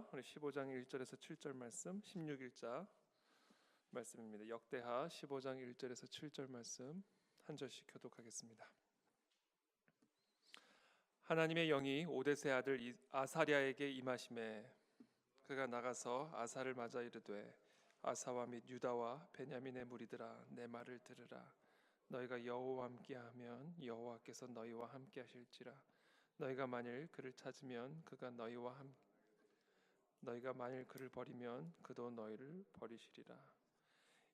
역대하 우리 15장 1절에서 7절 말씀, 16일자 말씀입니다. 역대하 15장 1절에서 7절 말씀 한 절씩 교독하겠습니다. 하나님의 영이 오뎃의 아들 아사랴에게 임하심에 그가 나가서 아사를 맞아 이르되 아사와 및 유다와 베냐민의 무리들아 내 말을 들으라. 너희가 여호와와 함께하면 여호와께서 너희와 함께하실지라. 너희가 만일 그를 찾으면 그가 너희가 만일 그를 버리면 그도 너희를 버리시리라.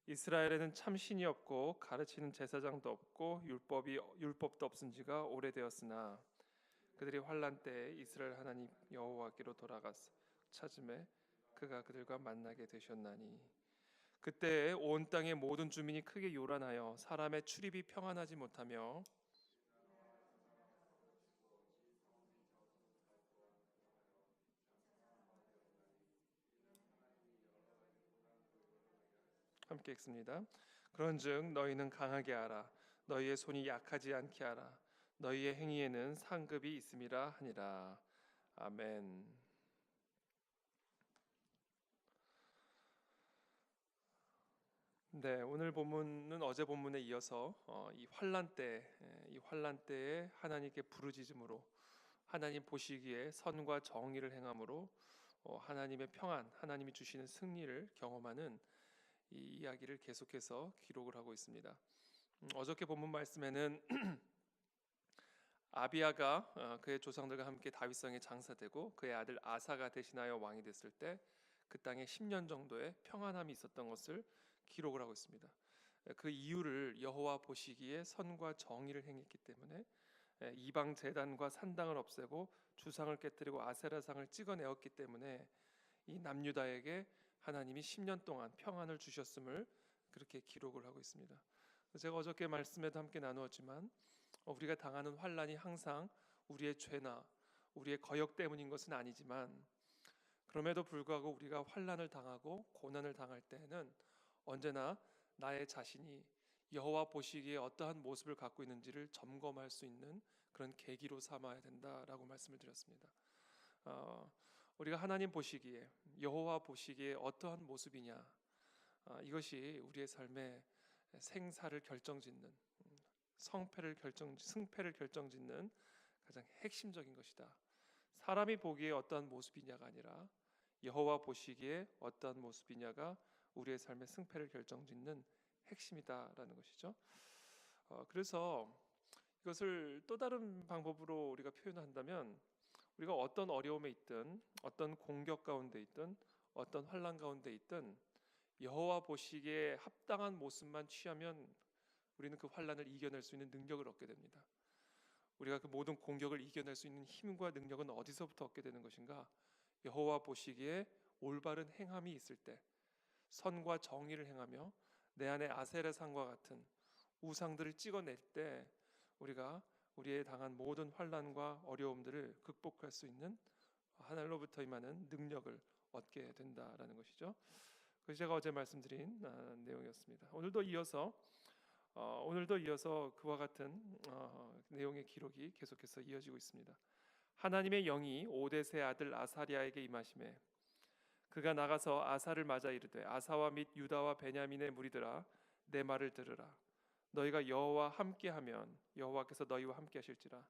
이스라엘에는 참 신이 없고 가르치는 제사장도 없고 율법도 없은 지가 오래되었으나 그들이 환난 때에 이스라엘 하나님 여호와께로 돌아가서 찾음에 그가 그들과 만나게 되셨나니 그때에 온 땅의 모든 주민이 크게 요란하여 사람의 출입이 평안하지 못하며 함께 읽습니다. 그런즉 너희는 강하게 하라. 너희의 손이 약하지 않게 하라. 너희의 행위에는 상급이 있음이라 하니라. 아멘. 네, 오늘 본문은 어제 본문에 이어서 이 환난 때에 하나님께 부르짖음으로 하나님 보시기에 선과 정의를 행함으로 하나님의 평안, 하나님이 주시는 승리를 경험하는 이 이야기를 계속해서 기록을 하고 있습니다. 어저께 본문 말씀에는 아비야가 그의 조상들과 함께 다윗성에 장사되고 그의 아들 아사가 대신하여 왕이 됐을 때 그 땅에 10년 정도의 평안함이 있었던 것을 기록을 하고 있습니다. 그 이유를 여호와 보시기에 선과 정의를 행했기 때문에 이방 제단과 산당을 없애고 주상을 깨뜨리고 아세라상을 찍어내었기 때문에 이 남유다에게 하나님이 10년 동안 평안을 주셨음을 그렇게 기록을 하고 있습니다. 제가 어저께 말씀에도 함께 나누었지만 우리가 당하는 환난이 항상 우리의 죄나 우리의 거역 때문인 것은 아니지만 그럼에도 불구하고 우리가 환난을 당하고 고난을 당할 때에는 언제나 나의 자신이 여호와 보시기에 어떠한 모습을 갖고 있는지를 점검할 수 있는 그런 계기로 삼아야 된다라고 말씀을 드렸습니다. 우리가 하나님 보시기에 여호와 보시기에 어떠한 모습이냐, 이것이 우리의 삶의 생사를 결정짓는 승패를 결정짓는 가장 핵심적인 것이다. 사람이 보기에 어떠한 모습이냐가 아니라 여호와 보시기에 어떠한 모습이냐가 우리의 삶의 승패를 결정짓는 핵심이다라는 것이죠. 그래서 이것을 또 다른 방법으로 우리가 표현한다면 우리가 어떤 어려움에 있든 어떤 공격 가운데 있든 어떤 환난 가운데 있든 여호와 보시기에 합당한 모습만 취하면 우리는 그 환난을 이겨낼 수 있는 능력을 얻게 됩니다. 우리가 그 모든 공격을 이겨낼 수 있는 힘과 능력은 어디서부터 얻게 되는 것인가? 여호와 보시기에 올바른 행함이 있을 때, 선과 정의를 행하며 내 안에 아세라상과 같은 우상들을 찍어낼 때 우리가 우리의 당한 모든 환난과 어려움들을 극복할 수 있는 하늘로부터 임하는 능력을 얻게 된다라는 것이죠. 그래서 제가 어제 말씀드린 내용이었습니다. 오늘도 이어서 그와 같은 내용의 기록이 계속해서 이어지고 있습니다. 하나님의 영이 오뎃의 아들 아사랴에게 임하심에 그가 나가서 아사를 맞아 이르되 아사와 및 유다와 베냐민의 무리들아 내 말을 들으라. 너희가 여호와 함께하면 여호와께서 너희와 함께하실지라.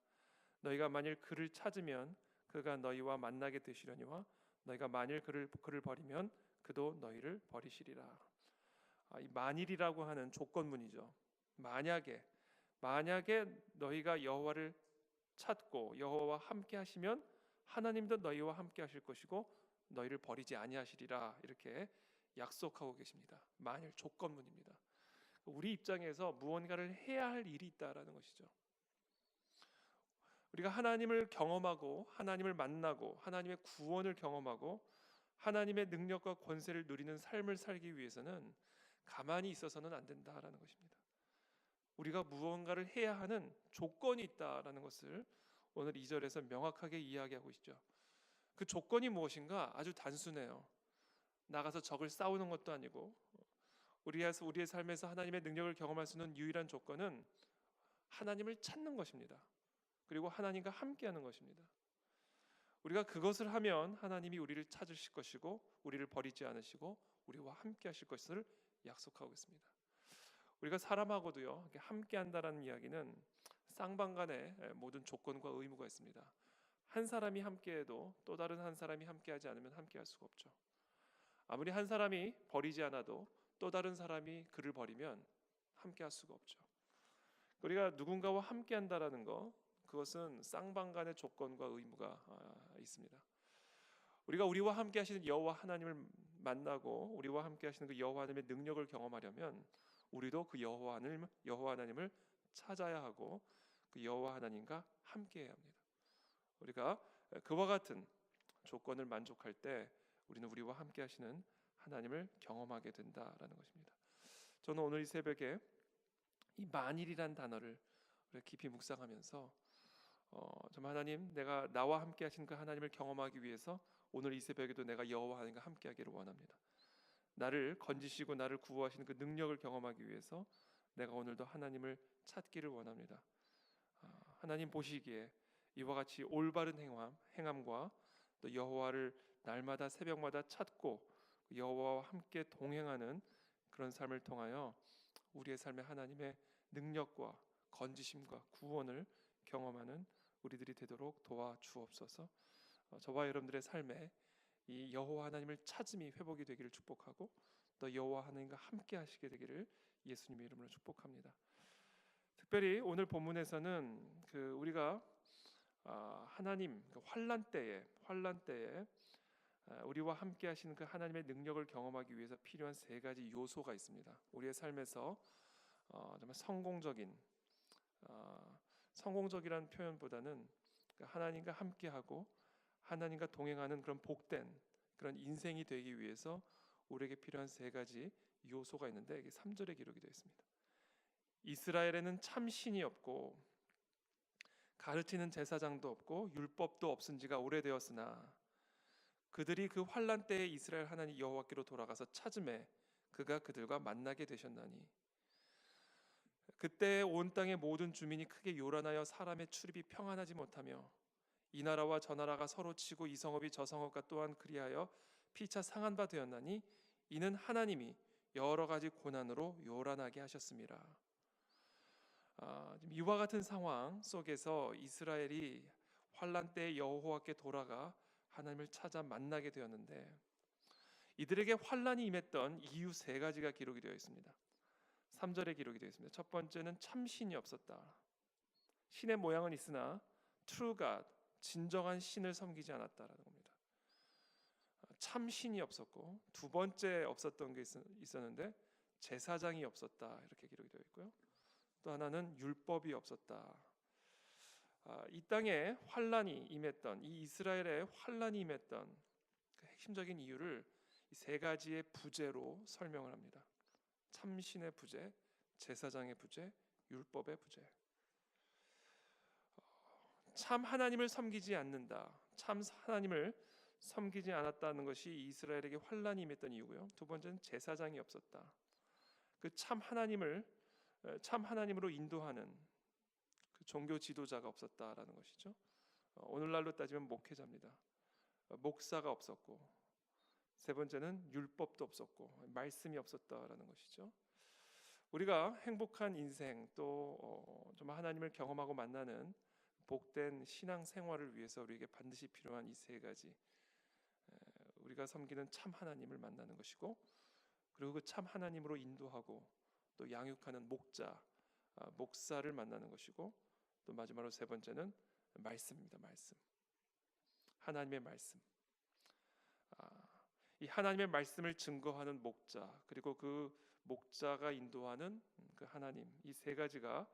너희가 만일 그를 찾으면 그가 너희와 만나게 되시려니와 너희가 만일 그를 버리면 그도 너희를 버리시리라. 이 만일이라고 하는 조건문이죠. 만약에 너희가 여호와를 찾고 여호와와 함께 하시면 하나님도 너희와 함께 하실 것이고 너희를 버리지 아니하시리라 이렇게 약속하고 계십니다. 만일 조건문입니다. 우리 입장에서 무언가를 해야 할 일이 있다라는 것이죠. 우리가 하나님을 경험하고 하나님을 만나고 하나님의 구원을 경험하고 하나님의 능력과 권세를 누리는 삶을 살기 위해서는 가만히 있어서는 안 된다라는 것입니다. 우리가 무언가를 해야 하는 조건이 있다라는 것을 오늘 2절에서 명확하게 이야기하고 있죠. 그 조건이 무엇인가? 아주 단순해요. 나가서 적을 싸우는 것도 아니고 우리의 삶에서 하나님의 능력을 경험할 수 있는 유일한 조건은 하나님을 찾는 것입니다. 그리고 하나님과 함께하는 것입니다. 우리가 그것을 하면 하나님이 우리를 찾으실 것이고 우리를 버리지 않으시고 우리와 함께 하실 것을 약속하고 있습니다. 우리가 사람하고도요 이렇게 함께 한다라는 이야기는 쌍방간에 모든 조건과 의무가 있습니다. 한 사람이 함께해도 또 다른 한 사람이 함께하지 않으면 함께할 수가 없죠. 아무리 한 사람이 버리지 않아도 또 다른 사람이 그를 버리면 함께할 수가 없죠. 우리가 누군가와 함께한다라는 거, 그것은 쌍방간의 조건과 의무가 있습니다. 우리가 우리와 함께하시는 여호와 하나님을 만나고 우리와 함께하시는 그 여호와 하나님의 능력을 경험하려면 우리도 그 여호와 하나님을 찾아야 하고 그 여호와 하나님과 함께해야 합니다. 우리가 그와 같은 조건을 만족할 때 우리는 우리와 함께하시는 하나님을 경험하게 된다라는 것입니다. 저는 오늘 이 새벽에 이 만일이란 단어를 깊이 묵상하면서 정말 하나님, 내가 나와 함께하신 그 하나님을 경험하기 위해서 오늘 이 새벽에도 내가 여호와 하나님과 함께하기를 원합니다. 나를 건지시고 나를 구원하시는 그 능력을 경험하기 위해서 내가 오늘도 하나님을 찾기를 원합니다. 하나님 보시기에 이와 같이 올바른 행함과 또 여호와를 날마다 새벽마다 찾고 여호와와 함께 동행하는 그런 삶을 통하여 우리의 삶에 하나님의 능력과 건지심과 구원을 경험하는 우리들이 되도록 도와주옵소서. 저와 여러분들의 삶에 이 여호와 하나님을 찾음이 회복이 되기를 축복하고 또 여호와 하나님과 함께 하시게 되기를 예수님의 이름으로 축복합니다. 특별히 오늘 본문에서는 우리가 하나님 환난 때에 우리와 함께 하시는 그 하나님의 능력을 경험하기 위해서 필요한 세 가지 요소가 있습니다. 우리의 삶에서 정말 성공적이라는 표현보다는 하나님과 함께하고 하나님과 동행하는 그런 복된 그런 인생이 되기 위해서 우리에게 필요한 세 가지 요소가 있는데 이게 3절에 기록이 되어 있습니다. 이스라엘에는 참 신이 없고 가르치는 제사장도 없고 율법도 없은 지가 오래되었으나 그들이 그 환난 때에 이스라엘 하나님 여호와께로 돌아가서 찾음에 그가 그들과 만나게 되셨나니 그때 온 땅의 모든 주민이 크게 요란하여 사람의 출입이 평안하지 못하며 이 나라와 저 나라가 서로 치고 이 성읍이 저 성읍과 또한 그리하여 피차 상한 바 되었나니 이는 하나님이 여러 가지 고난으로 요란하게 하셨습니다. 이와 같은 상황 속에서 이스라엘이 환난 때 여호와께 돌아가 하나님을 찾아 만나게 되었는데 이들에게 환난이 임했던 이유 세 가지가 기록이 되어 있습니다. 3절에 기록이 되어 있습니다. 첫 번째는 참신이 없었다. 신의 모양은 있으나 true God, 진정한 신을 섬기지 않았다라는 겁니다. 참신이 없었고 두 번째 없었던 게 있었는데 제사장이 없었다 이렇게 기록이 되어 있고요. 또 하나는 율법이 없었다. 이 땅에 환란이 임했던 이 이스라엘의 환란이 임했던 그 핵심적인 이유를 이 세 가지의 부재로 설명을 합니다. 참신의 부재, 제사장의 부재, 율법의 부재. 참 하나님을 섬기지 않는다. 참 하나님을 섬기지 않았다는 것이 이스라엘에게 환란이 임했던 이유고요. 두 번째는 제사장이 없었다. 그 참 하나님으로 인도하는 그 종교 지도자가 없었다라는 것이죠. 오늘날로 따지면 목회자입니다. 목사가 없었고, 세 번째는 율법도 없었고 말씀이 없었다라는 것이죠. 우리가 행복한 인생 또 정말 하나님을 경험하고 만나는 복된 신앙 생활을 위해서 우리에게 반드시 필요한 이 세 가지, 우리가 섬기는 참 하나님을 만나는 것이고, 그리고 그 참 하나님으로 인도하고 또 양육하는 목사를 만나는 것이고, 또 마지막으로 세 번째는 말씀입니다. 말씀, 하나님의 말씀. 이 하나님의 말씀을 증거하는 목자, 그리고 그 목자가 인도하는 그 하나님, 이 세 가지가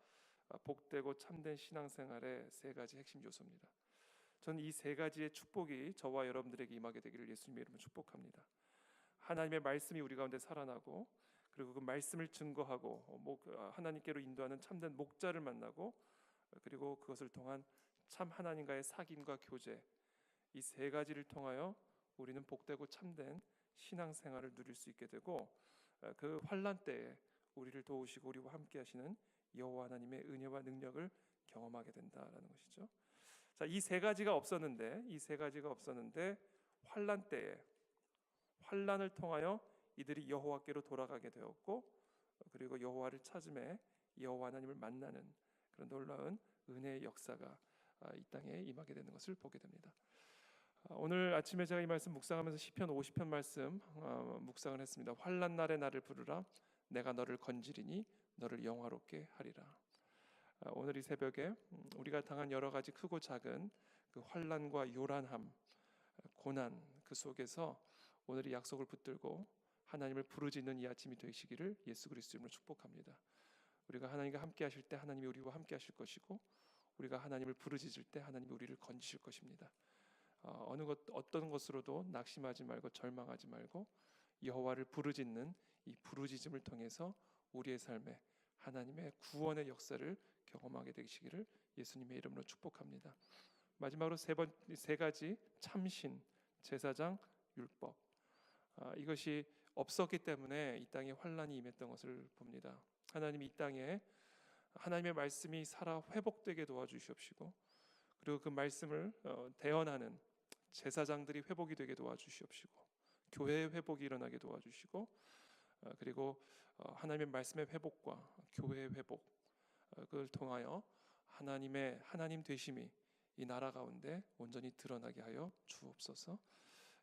복되고 참된 신앙생활의 세 가지 핵심 요소입니다. 저는 이 세 가지의 축복이 저와 여러분들에게 임하게 되기를 예수님의 이름으로 축복합니다. 하나님의 말씀이 우리 가운데 살아나고, 그리고 그 말씀을 증거하고 하나님께로 인도하는 참된 목자를 만나고, 그리고 그것을 통한 참 하나님과의 사귐과 교제, 이 세 가지를 통하여 우리는 복되고 참된 신앙생활을 누릴 수 있게 되고, 그 환난 때에 우리를 도우시고 우리와 함께 하시는 여호와 하나님의 은혜와 능력을 경험하게 된다라는 것이죠. 자, 이 세 가지가 없었는데 환란 때에 환란을 통하여 이들이 여호와께로 돌아가게 되었고, 그리고 여호와를 찾음에 여호와 하나님을 만나는 그런 놀라운 은혜의 역사가 이 땅에 임하게 되는 것을 보게 됩니다. 오늘 아침에 제가 이 말씀 묵상하면서 시편 50편 말씀 묵상을 했습니다. 환난 날에 나를 부르라, 내가 너를 건지리니 너를 영화롭게 하리라. 오늘 이 새벽에 우리가 당한 여러 가지 크고 작은 그 환난과 요란함, 고난 그 속에서 오늘 이 약속을 붙들고 하나님을 부르짖는 이 아침이 되시기를 예수 그리스도 이름으로 축복합니다. 우리가 하나님과 함께 하실 때 하나님이 우리와 함께 하실 것이고, 우리가 하나님을 부르짖을 때 하나님이 우리를 건지실 것입니다. 어떤 것으로도 낙심하지 말고 절망하지 말고 여호와를 부르짖는 이 부르짖음을 통해서 우리의 삶에 하나님의 구원의 역사를 경험하게 되시기를 예수님의 이름으로 축복합니다. 마지막으로 세 가지 참신, 제사장, 율법, 이것이 없었기 때문에 이 땅에 환란이 임했던 것을 봅니다. 하나님이 이 땅에 하나님의 말씀이 살아 회복되게 도와주시옵시고, 그리고 그 말씀을 대언하는 제사장들이 회복이 되게 도와주시옵시고, 교회의 회복이 일어나게 도와주시고, 그리고 하나님의 말씀의 회복과 교회의 회복, 그걸 통하여 하나님 되심이 이 나라 가운데 온전히 드러나게 하여 주옵소서.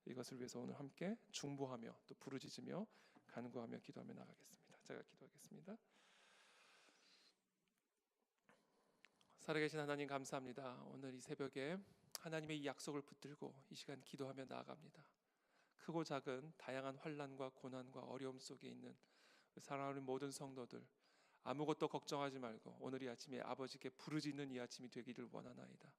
이것을 위해서 오늘 함께 중보하며 또 부르짖으며 간구하며 기도하며 나가겠습니다. 제가 기도하겠습니다. 살아계신 하나님 감사합니다. 오늘 이 새벽에 하나님의 이 약속을 붙들고 이 시간 기도하며 나아갑니다. 크고 작은 다양한 환난과 고난과 어려움 속에 있는 사랑하는 모든 성도들, 아무것도 걱정하지 말고 오늘 이 아침에 아버지께 부르짖는 이 아침이 되기를 원하나이다.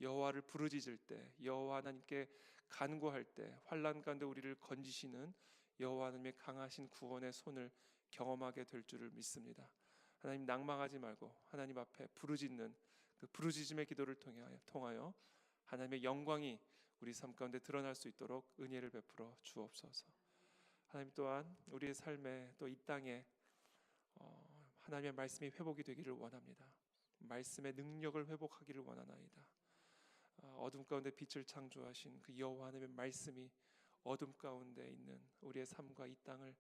여호와를 부르짖을 때, 여호와 하나님께 간구할 때 환난 가운데 우리를 건지시는 여호와 하나님의 강하신 구원의 손을 경험하게 될 줄을 믿습니다. 하나님, 낭망하지 말고 하나님 앞에 부르짖는 그 부르짖음의 기도를 통하여 하나님의 영광이 우리 삶 가운데 드러날 수 있도록 은혜를 베풀어 주옵소서. 하나님, 또한 우리의 삶에 또 이 땅에 하나님의 말씀이 회복이 되기를 원합니다. 말씀의 능력을 회복하기를 원하나이다. 어둠 가운데 빛을 창조하신 그 여호와 하나님의 말씀이 어둠 가운데 있는 우리의 삶과 이 땅을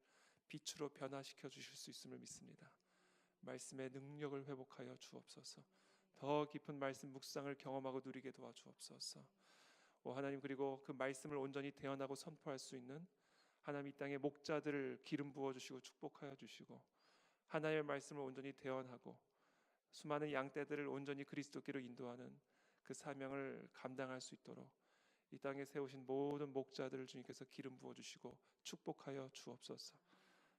빛으로 변화시켜 주실 수 있음을 믿습니다. 말씀의 능력을 회복하여 주옵소서. 더 깊은 말씀 묵상을 경험하고 누리게 도와주옵소서. 하나님, 그리고 그 말씀을 온전히 대언하고 선포할 수 있는 하나님 이 땅의 목자들을 기름 부어주시고 축복하여 주시고, 하나님의 말씀을 온전히 대언하고 수많은 양떼들을 온전히 그리스도께로 인도하는 그 사명을 감당할 수 있도록 이 땅에 세우신 모든 목자들을 주님께서 기름 부어주시고 축복하여 주옵소서.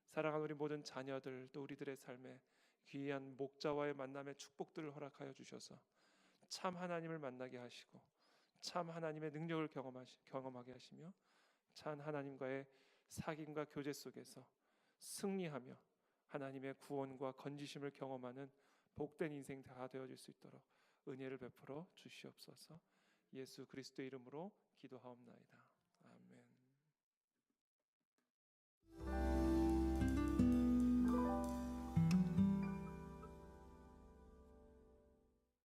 사랑하는 우리 모든 자녀들, 또 우리들의 삶에 귀한 목자와의 만남의 축복들을 허락하여 주셔서 참 하나님을 만나게 하시고 참 하나님의 능력을 경험하게 하시며 참 하나님과의 사귐과 교제 속에서 승리하며 하나님의 구원과 건지심을 경험하는 복된 인생 다 되어질 수 있도록 은혜를 베풀어 주시옵소서. 예수 그리스도의 이름으로 기도하옵나이다. 아멘.